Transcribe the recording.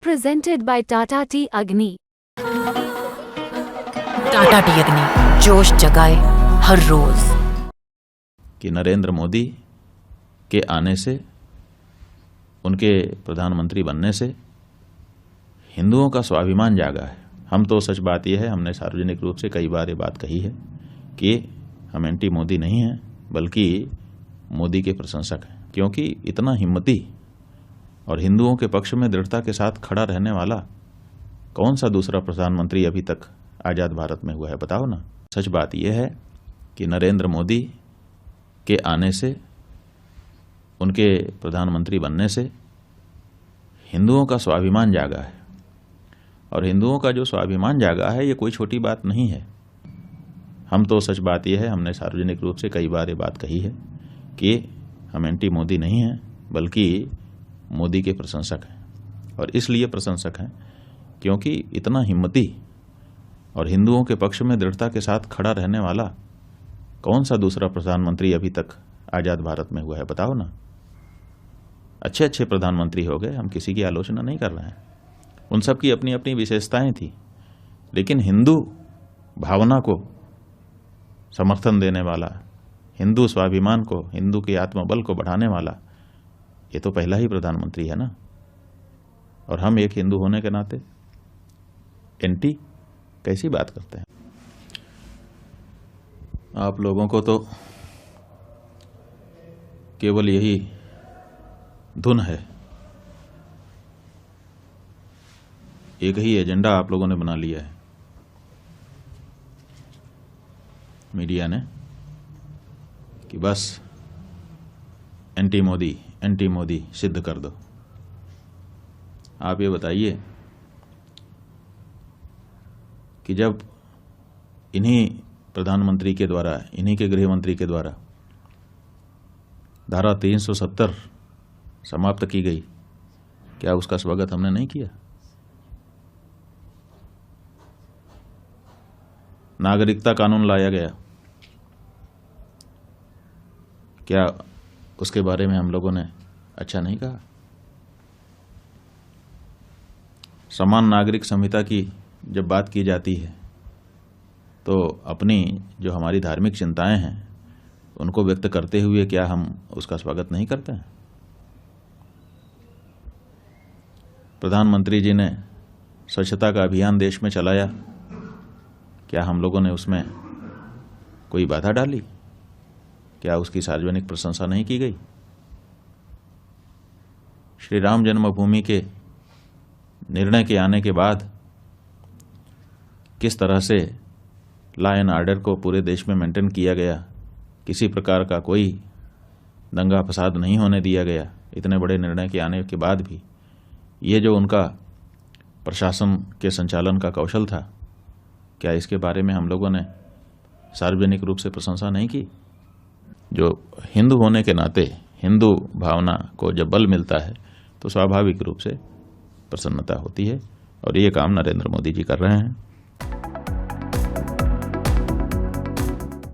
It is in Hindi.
presented by Tata Tea Agni. Tata T अग्नि जोश जगाए हर रोज। कि नरेंद्र मोदी के आने से, उनके प्रधानमंत्री बनने से हिंदुओं का स्वाभिमान जागा है। हम तो सच बात यह है, हमने सार्वजनिक रूप से कई बार ये बात कही है कि हम एंटी मोदी नहीं हैं, बल्कि मोदी के प्रशंसक हैं। क्योंकि इतना हिम्मती और हिंदुओं के पक्ष में दृढ़ता के साथ खड़ा रहने वाला कौन सा दूसरा प्रधानमंत्री अभी तक आज़ाद भारत में हुआ है, बताओ ना। सच बात यह है कि नरेंद्र मोदी के आने से, उनके प्रधानमंत्री बनने से हिंदुओं का स्वाभिमान जागा है। और हिंदुओं का जो स्वाभिमान जागा है, ये कोई छोटी बात नहीं है। हम तो सच बात यह है, हमने सार्वजनिक रूप से कई बार ये बात कही है कि हम एंटी मोदी नहीं हैं, बल्कि मोदी के प्रशंसक हैं। और इसलिए प्रशंसक हैं क्योंकि इतना हिम्मती और हिंदुओं के पक्ष में दृढ़ता के साथ खड़ा रहने वाला कौन सा दूसरा प्रधानमंत्री अभी तक आज़ाद भारत में हुआ है, बताओ ना। अच्छे अच्छे प्रधानमंत्री हो गए, हम किसी की आलोचना नहीं कर रहे हैं, उन सब की अपनी अपनी विशेषताएं थी, लेकिन हिंदू भावना को समर्थन देने वाला, हिंदू स्वाभिमान को, हिंदू के आत्मबल को बढ़ाने वाला ये तो पहला ही प्रधानमंत्री है ना। और हम एक हिंदू होने के नाते एंटी कैसी बात करते हैं। आप लोगों को तो केवल यही धुन है, एक ही एजेंडा आप लोगों ने बना लिया है मीडिया ने कि बस एंटी मोदी सिद्ध कर दो। आप ये बताइए कि जब इन्हीं प्रधानमंत्री के द्वारा, इन्हीं के गृह मंत्री के द्वारा धारा 370 समाप्त की गई, क्या उसका स्वागत हमने नहीं किया? नागरिकता कानून लाया गया, क्या उसके बारे में हम लोगों ने अच्छा नहीं कहा? समान नागरिक संहिता की जब बात की जाती है तो अपनी जो हमारी धार्मिक चिंताएं हैं उनको व्यक्त करते हुए क्या हम उसका स्वागत नहीं करते हैं? प्रधानमंत्री जी ने स्वच्छता का अभियान देश में चलाया, क्या हम लोगों ने उसमें कोई बाधा डाली? क्या उसकी सार्वजनिक प्रशंसा नहीं की गई? श्री राम जन्मभूमि के निर्णय के आने के बाद किस तरह से लॉ एंड ऑर्डर को पूरे देश में मेंटेन किया गया, किसी प्रकार का कोई दंगा फसाद नहीं होने दिया गया, इतने बड़े निर्णय के आने के बाद भी ये जो उनका प्रशासन के संचालन का कौशल था, क्या इसके बारे में हम लोगों ने सार्वजनिक रूप से प्रशंसा नहीं की? जो हिंदू होने के नाते हिंदू भावना को जब बल मिलता है तो स्वाभाविक रूप से प्रसन्नता होती है, और ये काम नरेंद्र मोदी जी कर रहे हैं।